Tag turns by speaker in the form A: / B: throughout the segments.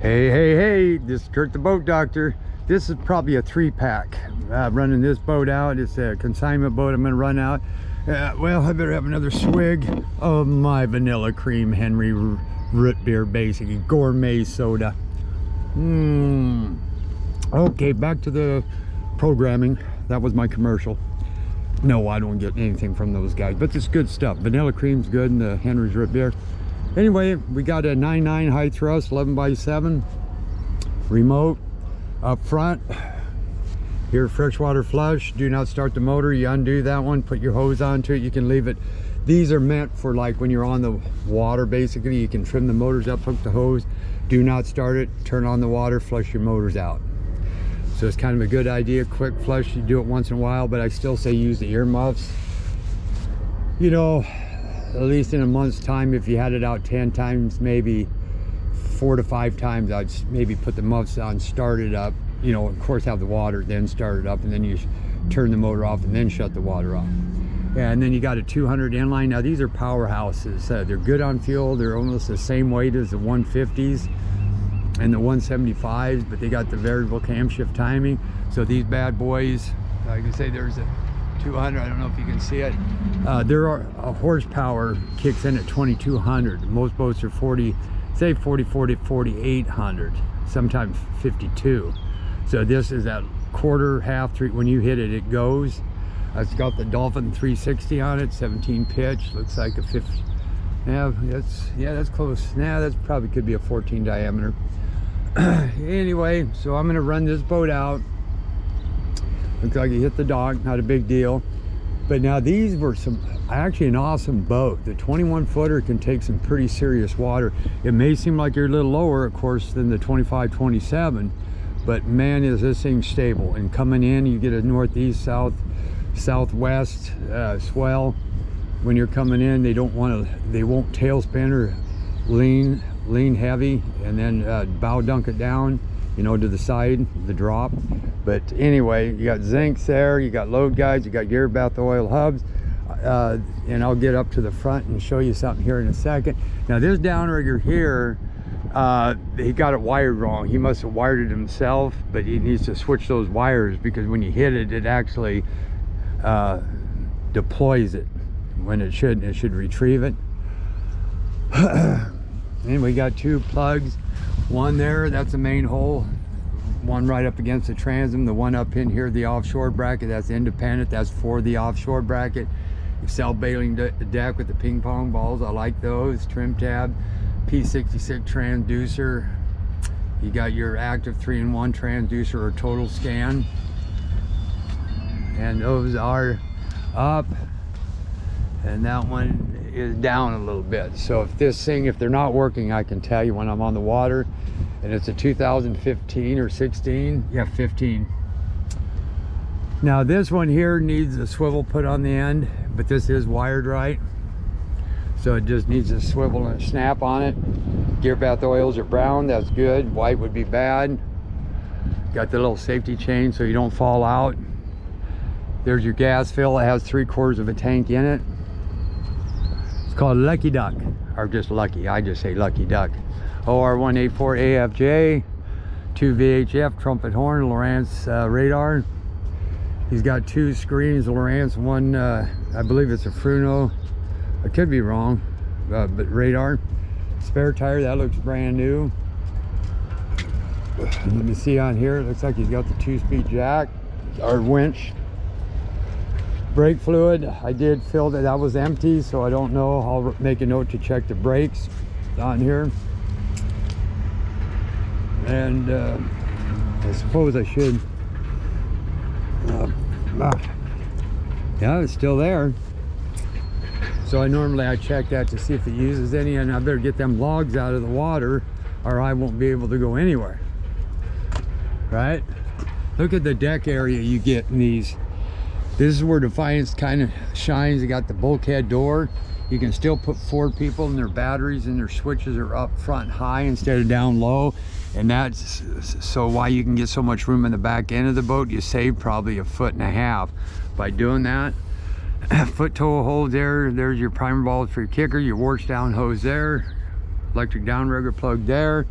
A: Hey, this is Kurt the Boat Doctor. This is probably a 3-pack. Running this boat out. It's a consignment boat I'm going to run out. Well, I better have another swig of my vanilla cream Henry root beer, basically gourmet soda. Okay, back to the programming. That was my commercial. No, I don't get anything from those guys, but it's good stuff. Vanilla cream's good, and the Henry's root beer. Anyway, we got a 9.9 high thrust 11x7 remote up front. Here, freshwater flush. Do not start the motor. You undo that one, put your hose onto it. You can leave it. These are meant for like when you're on the water, basically. You can trim the motors up, hook the hose. Do not start it, turn on the water, flush your motors out. So it's kind of a good idea. Quick flush, you do it once in a while, but I still say use the earmuffs. You know, at least in a month's time, if you had it out 10 times, maybe 4 to 5 times, I'd maybe put the muffs on, start it up, you know, of course have the water, then start it up, and then you turn the motor off and then shut the water off. Yeah, and then you got a 200 inline. Now these are powerhouses. They're good on fuel. They're almost the same weight as the 150s and the 175s, but they got the variable camshaft timing. So these bad boys, like I say, there's a 200, I don't know if you can see it. There are a horsepower kicks in at 2200. Most boats are 4800, sometimes 52. So this is that quarter, half, 3. When you hit it, it goes. It's got the Dolphin 360 on it, 17 pitch. Looks like a 50. Yeah, that's close. Nah, that's probably could be a 14 diameter. Anyway, so I'm gonna run this boat out. Looks like you hit the dock, not a big deal. But now these were actually an awesome boat. The 21 footer can take some pretty serious water. It may seem like you're a little lower, of course, than the 25, 27, but man, is this thing stable. And coming in, you get a northeast, southwest swell. When you're coming in, they won't tailspin or lean heavy and then bow dunk it down, you know, to the side, the drop. But anyway, you got zincs there, you got load guides, you got gear bath oil hubs, and I'll get up to the front and show you something here in a second. Now this downrigger here, he got it wired wrong. He must have wired it himself, but he needs to switch those wires, because when you hit it, it actually deploys it when it should retrieve it. And we got 2 plugs, one there, that's the main hole, one right up against the transom, the one up in here, the offshore bracket, that's independent, that's for the offshore bracket. Self-bailing deck with the ping pong balls, I like those. Trim tab, P66 transducer. You got your active 3-in-1 transducer or total scan, and those are up, and that one is down a little bit. So if they're not working, I can tell you when I'm on the water. And it's a 2015 or 16, yeah, 15. Now this one here needs a swivel put on the end, but this is wired right, so it just needs a swivel and a snap on it. Gear bath oils are brown, that's good. White would be bad. Got the little safety chain so you don't fall out. There's your gas fill. It has 3/4 of a tank in it. It's called Lucky Duck, or just Lucky. I just say Lucky Duck. OR184 AFJ, 2 VHF, trumpet horn, Lowrance radar. He's got 2 screens, Lowrance, one, I believe it's a Fruno. I could be wrong, but radar. Spare tire, that looks brand new. Let me see on here, it looks like he's got the 2-speed jack, or winch. Brake fluid, I did fill that was empty, so I don't know. I'll make a note to check the brakes on here. And I suppose I should. Yeah, it's still there. So I check that to see if it uses any, and I better get them logs out of the water or I won't be able to go anywhere. Right? Look at the deck area you get in these. This is where Defiance kind of shines. You got the bulkhead door. You can still put 4 people, and their batteries and their switches are up front high instead of down low. And that's so why you can get so much room in the back end of the boat. You save probably 1.5 feet by doing that. Foot toe hole there. There's your primer balls for your kicker, your wash down hose there, electric downrigger plug there.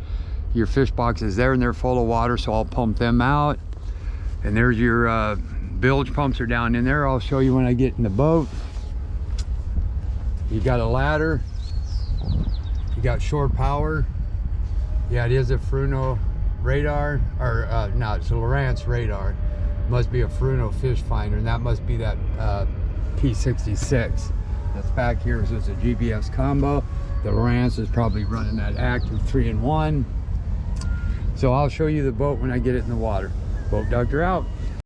A: Your fish box is there and they're full of water, so I'll pump them out. And there's your bilge pumps are down in there. I'll show you when I get in the boat. You got a ladder. You got shore power. Yeah, it is a Fruno radar, or no, it's a Lowrance radar. Must be a Fruno fish finder, and that must be that P66. That's back here is a GPS combo. The Lowrance is probably running that active 3-in-1. So I'll show you the boat when I get it in the water. Boat doctor out.